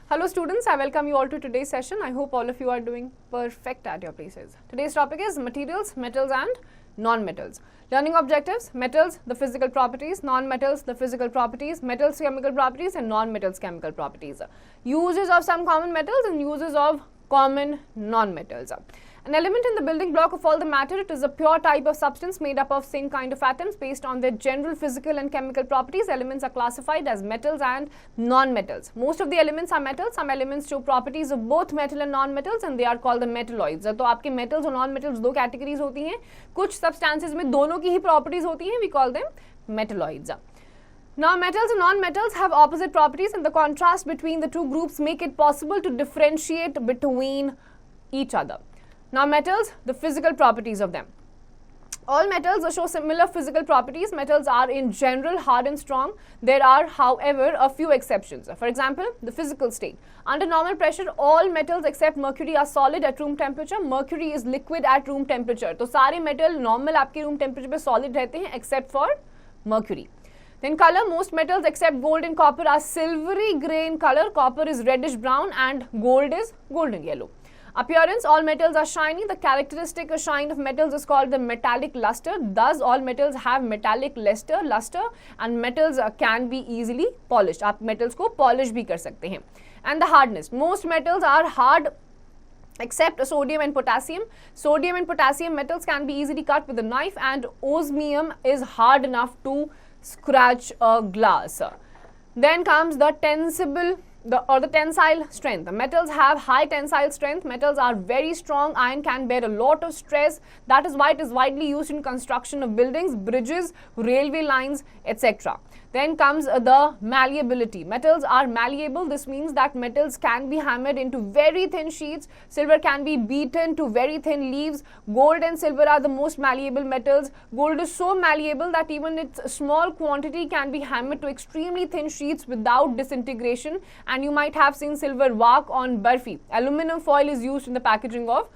Hello students, I welcome you all to today's session. I hope all of you are doing perfect at your places. Today's topic is materials, metals and non-metals. Learning objectives: metals, the physical properties; non-metals, the physical properties; metals, chemical properties, and non-metals, chemical properties. Uses of some common metals and uses of common non-metals. An element in the building block of all the matter, it is a pure type of substance made up of same kind of atoms based on their general physical and chemical properties. Elements are classified as metals and non-metals. Most of the elements are metals. Some elements show properties of both metal and non-metals and they are called the metalloids. तो आपके metals और non-metals दो categories होती हैं. कुछ substances में दोनों की ही properties होती हैं. We call them metalloids. Now, metals and non-metals have opposite properties and the contrast between the two groups make it possible to differentiate between each other. Now, metals, the physical properties of them. All metals show similar physical properties. Metals are in general hard and strong. There are, however, a few exceptions. For example, the physical state. Under normal pressure, all metals except mercury are solid at room temperature. Mercury is liquid at room temperature. तो सारे metal normal आपके room temperature पे solid रहते हैं except for mercury. Then color, most metals except gold and copper are silvery grey in color. Copper is reddish brown and gold is golden yellow. Appearance, all metals are shiny. The characteristic shine of metals is called the metallic luster. Thus, all metals have metallic luster and metals can be easily polished. आप metals को polish भी कर सकते हैं. And the hardness, most metals are hard except sodium and potassium. Sodium and potassium metals can be easily cut with a knife and osmium is hard enough to scratch a glass. Then comes the tensile strength. The metals have high tensile strength. Metals are very strong. Iron can bear a lot of stress. That is why it is widely used in construction of buildings, bridges, railway lines, etc. Then comes the malleability. Metals are malleable. This means that metals can be hammered into very thin sheets. Silver can be beaten to very thin leaves. Gold and silver are the most malleable metals. Gold is so malleable that even its small quantity can be hammered to extremely thin sheets without disintegration. And you might have seen silver bark on barfi. Aluminum foil is used in the packaging of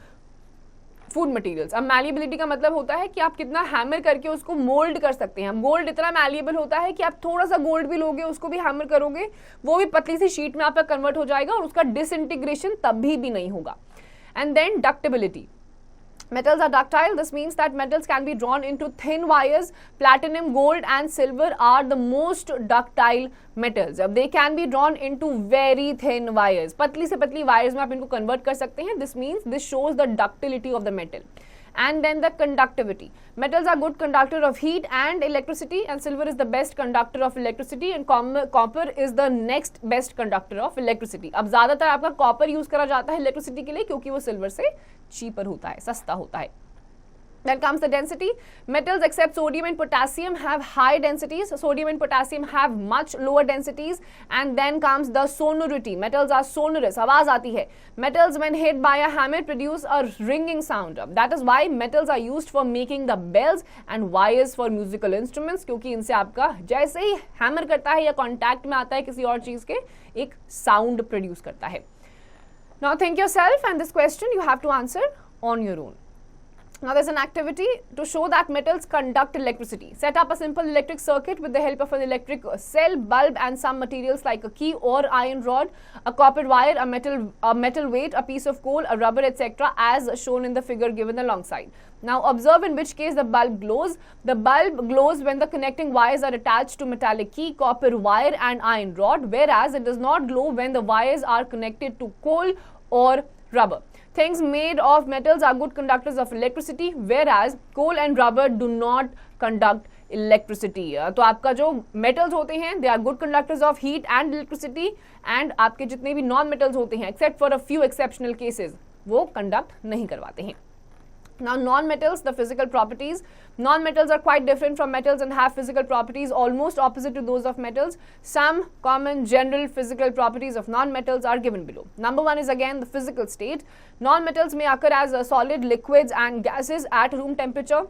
food materials. अब malleability का मतलब होता है कि आप कितना hammer करके उसको मोल्ड कर सकते हैं. गोल्ड इतना मैलिएबल होता है कि आप थोड़ा सा गोल्ड भी लोगे, उसको भी हैमर करोगे, वो भी पतली सी शीट में आपका कन्वर्ट हो जाएगा और उसका डिसइंटीग्रेशन तभी भी नहीं होगा. And then ductility. Metals are ductile. This means that metals can be drawn into thin wires. Platinum, gold and silver are the most ductile metals. They can be drawn into very thin wires. पतली से पतली wires में आप इनको convert कर सकते हैं. This means this shows the ductility of the metal. And then the conductivity. Metals are good conductor of heat and electricity and silver is the best conductor of electricity and copper is the next best conductor of electricity. अब ज़्यादातर आपका copper use करा जाता है electricity के लिए क्योंकि वो silver से cheaper होता है, सस्ता होता है. Then comes the density. Metals except sodium and potassium have high densities. Sodium and potassium have much lower densities. And then comes the sonority. Metals are sonorous. आवाज आती है. Metals when hit by a hammer produce a ringing sound. That is why metals are used for making the bells and wires for musical instruments. क्योंकि इनसे आपका जैसे ही hammer करता है या contact में आता है किसी और चीज के, एक sound produce करता है. Now think yourself and this question you have to answer on your own. Now there's an activity to show that metals conduct electricity. Set up a simple electric circuit with the help of an electric cell, bulb and some materials like a key or iron rod, a copper wire, a metal weight, a piece of coal, a rubber, etc. as shown in the figure given alongside. Now observe in which case the bulb glows. The bulb glows when the connecting wires are attached to metallic key, copper wire and iron rod, whereas it does not glow when the wires are connected to coal or rubber. Things made of metals are good conductors of electricity, whereas coal and rubber do not conduct electricity. तो आपका जो metals होते हैं, they are good conductors of heat and electricity, and आपके जितने भी non-metals होते हैं, except for a few exceptional cases, वो conduct नहीं करवाते हैं. Now non-metals, the physical properties. Non-metals are quite different from metals and have physical properties almost opposite to those of metals. Some common general physical properties of non-metals are given below. Number one is again the physical state. Non-metals may occur as solid, liquids and gases at room temperature.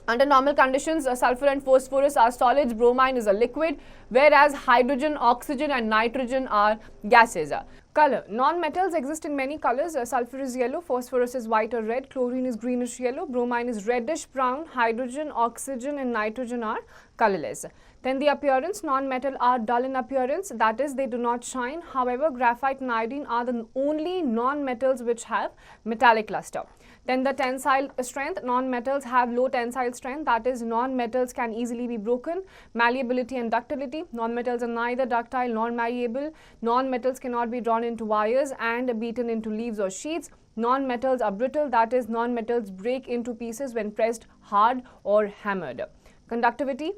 Under normal conditions, sulfur and phosphorus are solids, bromine is a liquid, whereas hydrogen, oxygen and nitrogen are gases. Color. Non-metals exist in many colors. Sulfur is yellow, phosphorus is white or red, chlorine is greenish yellow, bromine is reddish brown, hydrogen, oxygen and nitrogen are colorless. Then the appearance, non-metal are dull in appearance, that is they do not shine. However, graphite and iodine are the only non-metals which have metallic luster. Then the tensile strength, non-metals have low tensile strength, that is non-metals can easily be broken. Malleability and ductility, non-metals are neither ductile nor malleable. Non-metals cannot be drawn into wires and beaten into leaves or sheets. Non-metals are brittle, that is non-metals break into pieces when pressed hard or hammered. Conductivity,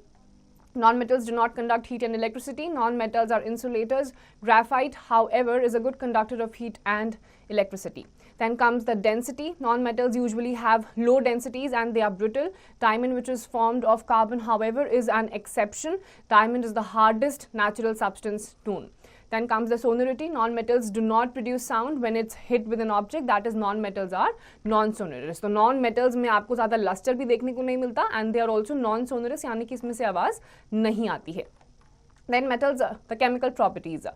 non-metals do not conduct heat and electricity. Non-metals are insulators. Graphite, however, is a good conductor of heat and electricity. Then comes the density. Non-metals usually have low densities and they are brittle. Diamond, which is formed of carbon, however, is an exception. Diamond is the hardest natural substance known. Then comes the sonority. Non-metals do not produce sound when it's hit with an object, that is non-metals are non-sonorous. तो non-metals में आपको ज़्यादा luster भी देखने को नहीं मिलता and they are also non-sonorous, यानी कि इसमें से आवाज़ नहीं आती है. Then metals, the chemical properties.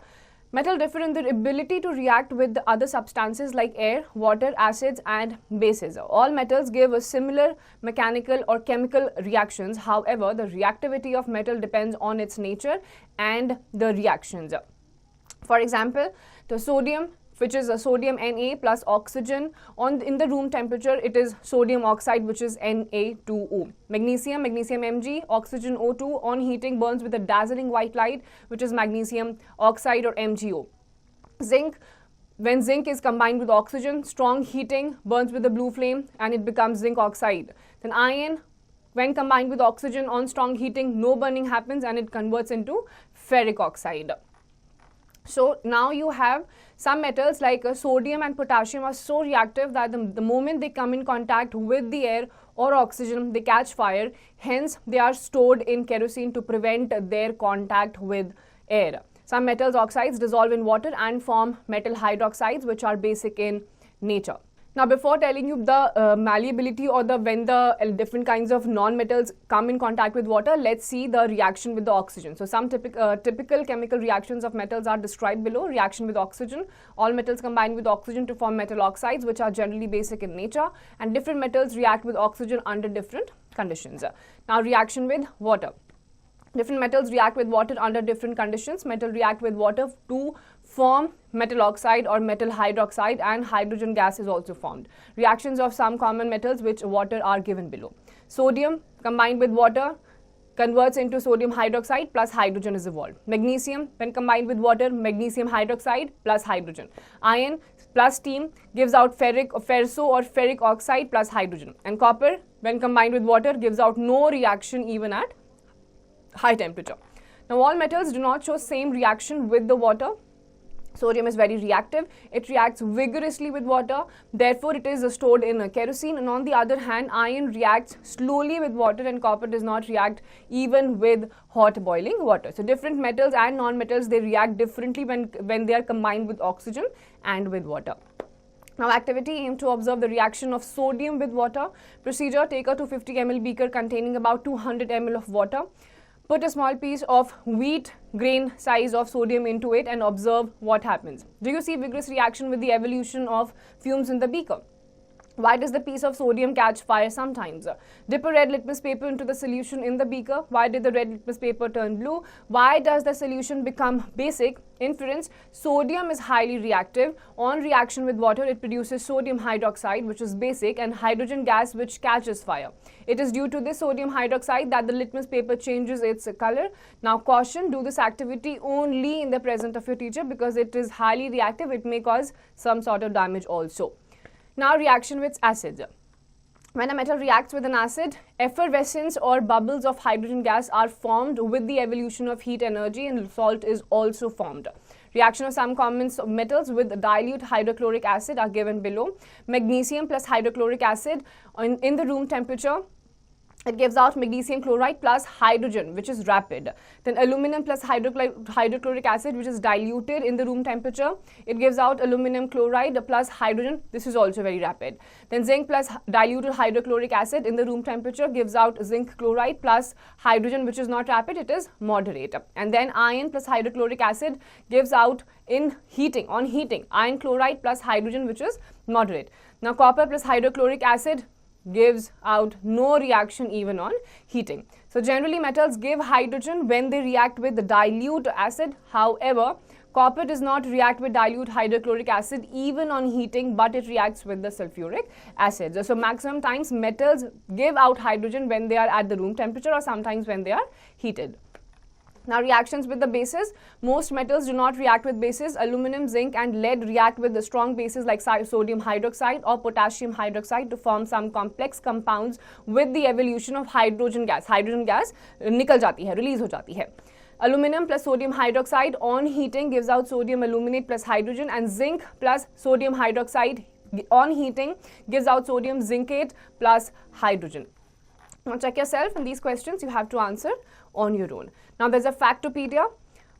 Metal differ in their ability to react with the other substances like air, water, acids and bases. All metals give a similar mechanical or chemical reactions. However, the reactivity of metal depends on its nature and the reactions. For example, the sodium, which is a sodium Na plus oxygen, in the room temperature it is sodium oxide, which is Na2O. Magnesium Mg, oxygen O2, on heating burns with a dazzling white light, which is magnesium oxide or MgO. Zinc, when zinc is combined with oxygen, strong heating burns with a blue flame and it becomes zinc oxide. Then iron, when combined with oxygen on strong heating, no burning happens and it converts into ferric oxide. So now you have some metals like sodium and potassium are so reactive that the moment they come in contact with the air or oxygen, they catch fire. Hence, they are stored in kerosene to prevent their contact with air. Some metals oxides dissolve in water and form metal hydroxides, which are basic in nature. Now, before telling you the malleability or when the different kinds of non-metals come in contact with water, let's see the reaction with the oxygen. So, some typical chemical reactions of metals are described below. Reaction with oxygen. All metals combine with oxygen to form metal oxides, which are generally basic in nature, and different metals react with oxygen under different conditions. Now, reaction with water. Different metals react with water under different conditions. Metal react with water to form metal oxide or metal hydroxide, and hydrogen gas is also formed. Reactions of some common metals which water are given below. Sodium combined with water converts into sodium hydroxide plus hydrogen is evolved. Magnesium, when combined with water, magnesium hydroxide plus hydrogen. Iron plus steam gives out ferso or ferric oxide plus hydrogen. And copper, when combined with water, gives out no reaction even at high temperature. Now, all metals do not show same reaction with the water. Sodium is very reactive. It reacts vigorously with water. Therefore, it is stored in kerosene. And on the other hand, iron reacts slowly with water and copper does not react even with hot boiling water. So, different metals and non-metals, they react differently when they are combined with oxygen and with water. Now, activity, aim to observe the reaction of sodium with water. Procedure, take a 250 ml beaker containing about 200 ml of water. Put a small piece of wheat grain size of sodium into it and observe what happens. Do you see vigorous reaction with the evolution of fumes in the beaker? Why does the piece of sodium catch fire sometimes? Dip a red litmus paper into the solution in the beaker. Why did the red litmus paper turn blue? Why does the solution become basic? Inference, sodium is highly reactive. On reaction with water, it produces sodium hydroxide, which is basic, and hydrogen gas, which catches fire. It is due to this sodium hydroxide that the litmus paper changes its color. Now, caution, do this activity only in the presence of your teacher because it is highly reactive. It may cause some sort of damage also. Now, reaction with acids. When a metal reacts with an acid, effervescence or bubbles of hydrogen gas are formed with the evolution of heat energy, and salt is also formed. Reaction of some common metals with dilute hydrochloric acid are given below. Magnesium plus hydrochloric acid in the room temperature it gives out magnesium chloride plus hydrogen, which is rapid. Then aluminum plus hydrochloric acid, which is diluted in the room temperature. It gives out aluminum chloride plus hydrogen. This is also very rapid. Then zinc plus diluted hydrochloric acid in the room temperature gives out zinc chloride plus hydrogen, which is not rapid, it is moderate. And then iron plus hydrochloric acid gives out on heating, iron chloride plus hydrogen, which is moderate. Now copper plus hydrochloric acid gives out no reaction even on heating. So generally metals give hydrogen when they react with the dilute acid. However, copper does not react with dilute hydrochloric acid even on heating, but it reacts with the sulfuric acid. So maximum times metals give out hydrogen when they are at the room temperature or sometimes when they are heated. Now reactions with the bases. Most metals do not react with bases. Aluminum, zinc and lead react with the strong bases like sodium hydroxide or potassium hydroxide to form some complex compounds with the evolution of hydrogen gas. Hydrogen gas निकल जाती है, release हो जाती है. Aluminum plus sodium hydroxide on heating gives out sodium aluminate plus hydrogen, and zinc plus sodium hydroxide on heating gives out sodium zincate plus hydrogen. Now check yourself, and these questions you have to answer on your own. Now there's a Factopedia.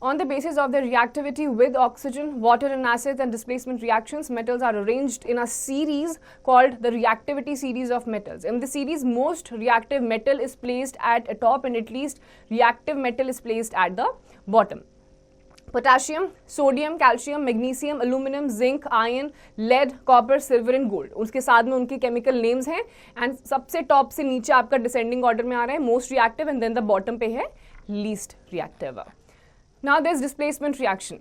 On the basis of their reactivity with oxygen, water and acids and displacement reactions, metals are arranged in a series called the reactivity series of metals. In the series, most reactive metal is placed at the top and at least reactive metal is placed at the bottom. Potassium, sodium, calcium, magnesium, aluminum, zinc, iron, lead, copper, silver and gold. उसके साथ में उनके chemical names हैं and सबसे top से नीचे आपका descending order में आ रहा है most reactive and then the bottom पे है least reactive. Now there's displacement reaction.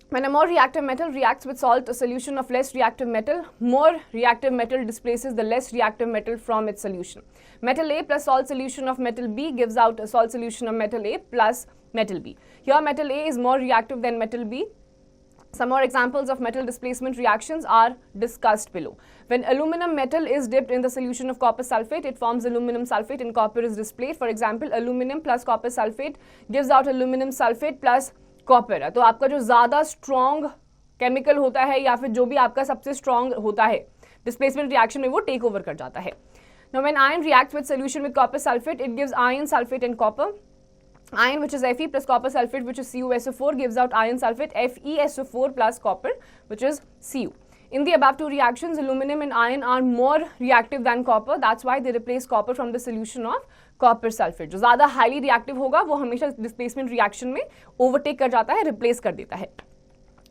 When a more reactive metal reacts with salt, a solution of less reactive metal, more reactive metal displaces the less reactive metal from its solution. Metal A plus salt solution of metal B gives out a salt solution of metal A plus metal B. Here metal A is more reactive than metal B. Some more examples of metal displacement reactions are discussed below. When aluminum metal is dipped in the solution of copper sulfate, it forms aluminum sulfate and copper is displayed. For example, aluminum plus copper sulfate gives out aluminum sulfate plus copper है. तो आपका जो ज़्यादा strong chemical होता है या फिर जो भी आपका सबसे स्ट्रॉन्ग होता है डिस्प्लेसमेंट रिएक्शन में वो टेक ओवर कर जाता है. Now when iron reacts with solution with copper sulphate, it gives iron sulphate and copper. Iron, which is Fe plus copper sulfate, which is CuSO4, gives out iron sulfate FeSO4 plus copper, which is Cu. In the above two reactions, aluminum and iron are more reactive than copper. That's why they replace copper from the solution of copper sulfate. जो ज़्यादा highly reactive होगा वो हमेशा displacement reaction में overtake कर जाता है, replace कर देता है.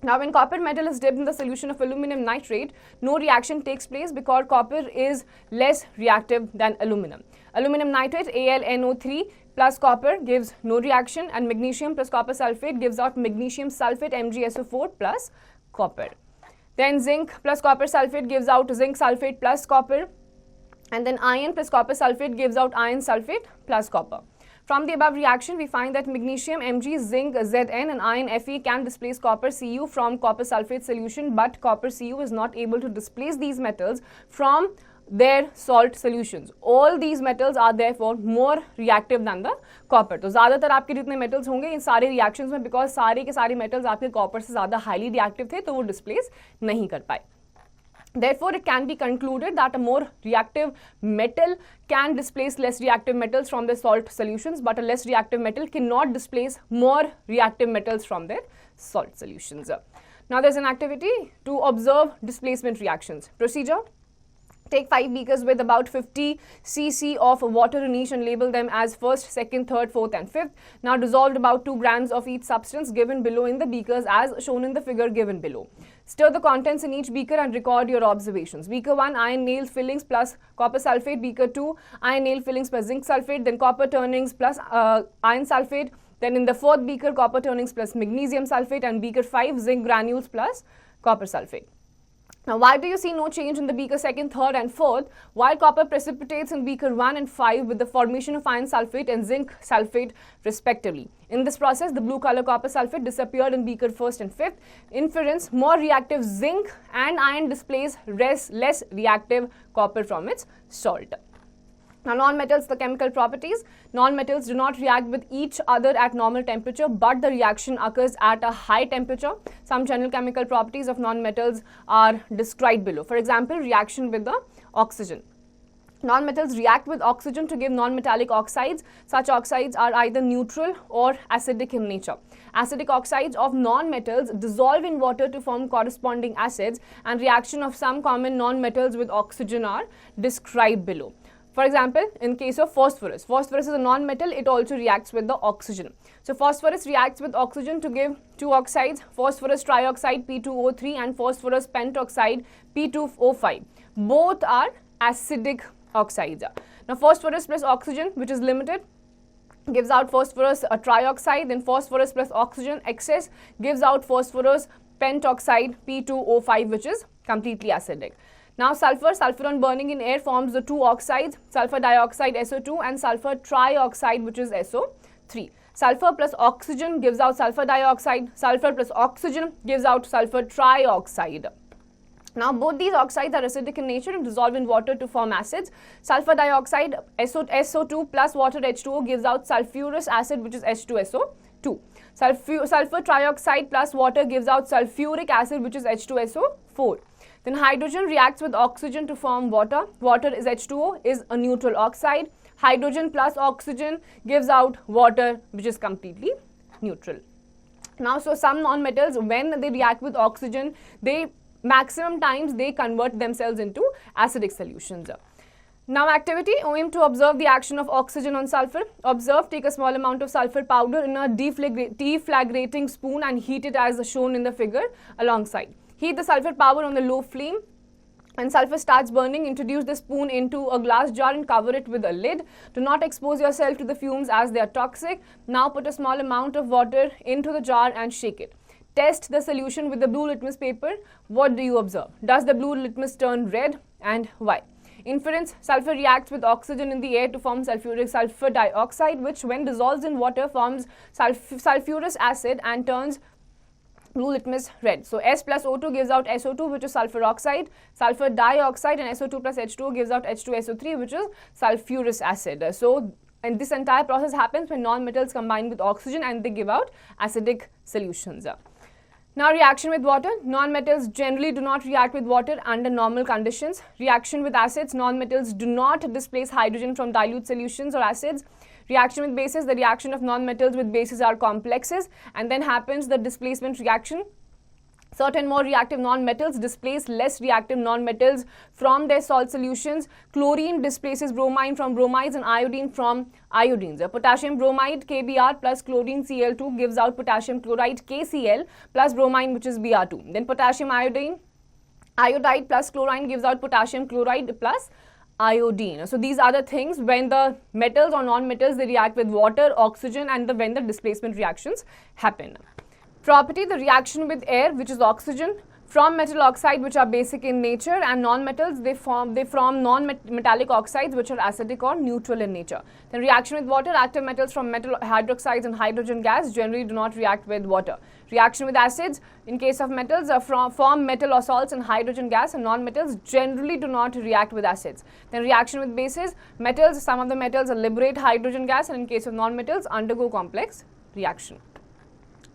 Now, when copper metal is dipped in the solution of aluminum nitrate, no reaction takes place because copper is less reactive than aluminum. Aluminum nitrate AlNO3 plus copper gives no reaction, and magnesium plus copper sulfate gives out magnesium sulfate MgSO4 plus copper. Then zinc plus copper sulfate gives out zinc sulfate plus copper, and then iron plus copper sulfate gives out iron sulfate plus copper. From the above reaction, we find that magnesium Mg, zinc Zn and iron Fe can displace copper Cu from copper sulfate solution, but copper Cu is not able to displace these metals from their salt solutions. All these metals are therefore more reactive than the copper. तो ज़्यादातर आपके जितने metals होंगे इन सारे reactions में, because सारे के सारे metals आपके copper से ज़्यादा highly reactive थे तो वो displace नहीं कर पाए. Therefore, it can be concluded that a more reactive metal can displace less reactive metals from their salt solutions, but a less reactive metal cannot displace more reactive metals from their salt solutions. Now, there's an activity to observe displacement reactions. Procedure: take 5 beakers with about 50 cc of water in each and label them as first, second, third, fourth and fifth. Now dissolved about 2 grams of each substance given below in the beakers as shown in the figure given below. Stir the contents in each beaker and record your observations. Beaker 1, iron nail fillings plus copper sulfate. Beaker 2, iron nail fillings plus zinc sulfate, then copper turnings plus iron sulfate. Then in the fourth beaker, copper turnings plus magnesium sulfate, and beaker 5, zinc granules plus copper sulfate. Now, why do you see no change in the beaker 2nd, 3rd and 4th, while copper precipitates in beaker 1 and 5 with the formation of iron sulfate and zinc sulfate respectively? In this process, the blue color copper sulfate disappeared in beaker 1st and 5th. Inference: more reactive zinc and iron displace less reactive copper from its salt. Now, non-metals, the chemical properties. Non-metals do not react with each other at normal temperature, but the reaction occurs at a high temperature. Some general chemical properties of non-metals are described below. For example, reaction with the oxygen. Non-metals react with oxygen to give non-metallic oxides. Such oxides are either neutral or acidic in nature. Acidic oxides of non-metals dissolve in water to form corresponding acids, and reaction of some common non-metals with oxygen are described below. For example, in case of phosphorus, phosphorus is a non-metal, it also reacts with the oxygen. So phosphorus reacts with oxygen to give two oxides, phosphorus trioxide P2O3 and phosphorus pentoxide P2O5. Both are acidic oxides. Now phosphorus plus oxygen, which is limited, gives out phosphorus trioxide, then phosphorus plus oxygen excess gives out phosphorus pentoxide P2O5, which is completely acidic. Now sulfur on burning in air forms the two oxides, sulfur dioxide SO2 and sulfur trioxide, which is SO3. Sulfur plus oxygen gives out sulfur dioxide, sulfur plus oxygen gives out sulfur trioxide. Now both these oxides are acidic in nature and dissolve in water to form acids. Sulfur dioxide SO2 plus water H2O gives out sulfurous acid, which is H2SO2. Sulfur trioxide plus water gives out sulfuric acid, which is H2SO4. Then hydrogen reacts with oxygen to form water. Water is H2O, is a neutral oxide. Hydrogen plus oxygen gives out water, which is completely neutral. Now, so some non-metals, when they react with oxygen, maximum times they convert themselves into acidic solutions. Now activity, aim to observe the action of oxygen on sulfur. Observe, take a small amount of sulfur powder in a deflagrating spoon and heat it as shown in the figure alongside. Heat the sulfur powder on a low flame. When sulfur starts burning, introduce the spoon into a glass jar and cover it with a lid. Do not expose yourself to the fumes as they are toxic. Now put a small amount of water into the jar and shake it. Test the solution with the blue litmus paper. What do you observe? Does the blue litmus turn red, and why? Inference, sulfur reacts with oxygen in the air to form sulfur dioxide, which when dissolves in water forms sulfurous acid and turns blue litmus red. So S plus O2 gives out SO2, which is sulfur oxide, sulfur dioxide, and SO2 plus H2O gives out H2SO3, which is sulfurous acid. And this entire process happens when non-metals combine with oxygen and they give out acidic solutions. Now reaction with water. Non-metals generally do not react with water under normal conditions. Reaction with acids. Non-metals do not displace hydrogen from dilute solutions or acids. Reaction with bases. The reaction of non-metals with bases are complexes, and then happens the displacement reaction. Certain more reactive non-metals displace less reactive non-metals from their salt solutions. Chlorine displaces bromine from bromides and iodine from iodines. Potassium bromide KBr plus chlorine Cl2 gives out potassium chloride KCl plus bromine, which is Br2. Then potassium iodide plus chlorine gives out potassium chloride plus iodine. So these are the things when the metals or non-metals, they react with water, oxygen, and when the displacement reactions happen. Property, the reaction with air, which is oxygen, from metal oxide, which are basic in nature, and non-metals, they form non-metallic oxides, which are acidic or neutral in nature. Then reaction with water, active metals from metal hydroxides and hydrogen gas generally do not react with water. Reaction with acids, in case of metals, form metal or salts and hydrogen gas, and non-metals generally do not react with acids. Then reaction with bases, metals, some of the metals liberate hydrogen gas, and in case of non-metals, undergo complex reaction.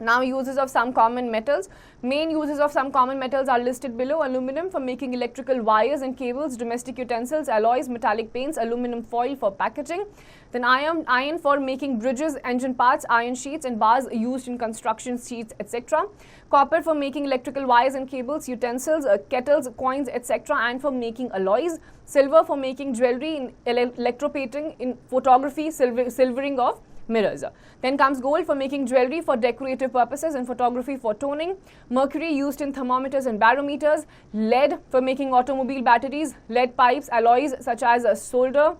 Now uses of some common metals. Main uses of some common metals are listed below. Aluminum for making electrical wires and cables, domestic utensils, alloys, metallic paints, aluminum foil for packaging. Then iron for making bridges, engine parts, iron sheets and bars used in construction sheets, etc. Copper for making electrical wires and cables, utensils, kettles, coins, etc. and for making alloys. Silver for making jewelry, in electroplating, in photography, silvering of mirrors. Then comes gold for making jewelry for decorative purposes and photography for toning. Mercury used in thermometers and barometers. Lead for making automobile batteries, lead pipes, alloys such as a solder,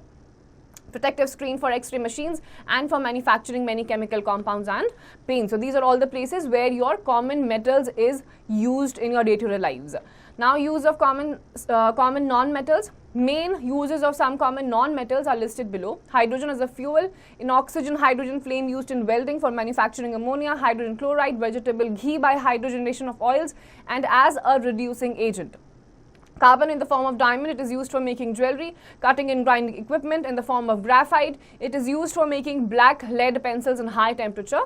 protective screen for X-ray machines, and for manufacturing many chemical compounds and paints. So these are all the places where your common metals is used in your day-to-day lives. Now use of common non-metals. Main uses of some common non-metals are listed below. Hydrogen as a fuel, in oxygen hydrogen flame used in welding for manufacturing ammonia, hydrogen chloride, vegetable ghee by hydrogenation of oils, and as a reducing agent. Carbon in the form of diamond, it is used for making jewelry. Cutting and grinding equipment in the form of graphite, it is used for making black lead pencils in high temperature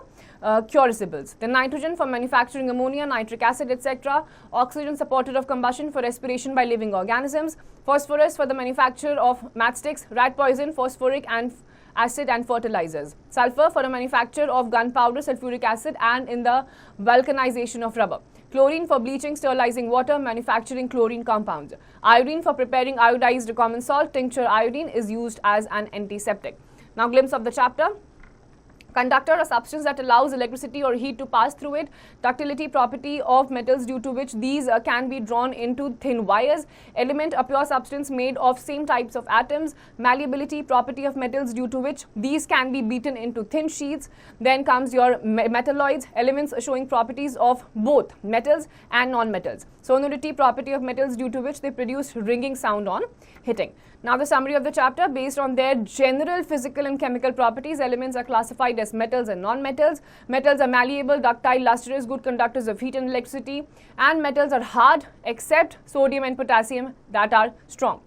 crucibles. Then nitrogen for manufacturing ammonia, nitric acid, etc. Oxygen supporter of combustion for respiration by living organisms. Phosphorus for the manufacture of matchsticks, rat poison, phosphoric acid and fertilizers. Sulfur for the manufacture of gunpowder, sulfuric acid and in the vulcanization of rubber. Chlorine for bleaching, sterilizing water, manufacturing chlorine compounds. Iodine for preparing iodized common salt. Tincture iodine is used as an antiseptic. Now glimpse of the chapter. Conductor, a substance that allows electricity or heat to pass through it. Ductility, property of metals due to which these can be drawn into thin wires. Element, a pure substance made of same types of atoms. Malleability, property of metals due to which these can be beaten into thin sheets. Then comes your metalloids, elements showing properties of both metals and non-metals. Sonority, property of metals due to which they produce ringing sound on hitting. Now the summary of the chapter: based on their general physical and chemical properties, elements are classified as metals and non-metals. Metals are malleable, ductile, lustrous, good conductors of heat and electricity, and metals are hard except sodium and potassium that are strong.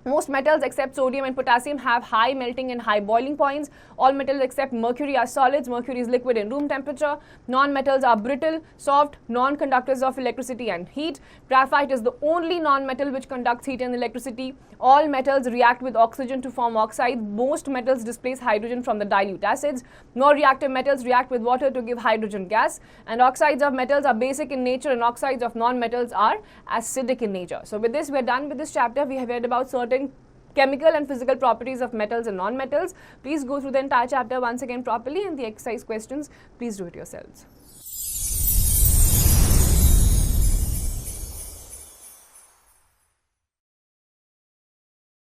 Most metals except sodium and potassium have high melting and high boiling points. All metals except mercury are solids. Mercury is liquid in room temperature. Non-metals are brittle, soft, non-conductors of electricity and heat. Graphite is the only non-metal which conducts heat and electricity. All metals react with oxygen to form oxides. Most metals displace hydrogen from the dilute acids. No reactive metals react with water to give hydrogen gas. And oxides of metals are basic in nature and oxides of non-metals are acidic in nature. So with this, we are done with this chapter. We have read about certain chemical and physical properties of metals and non-metals. Please go through the entire chapter once again properly, and the exercise questions, please do it yourselves.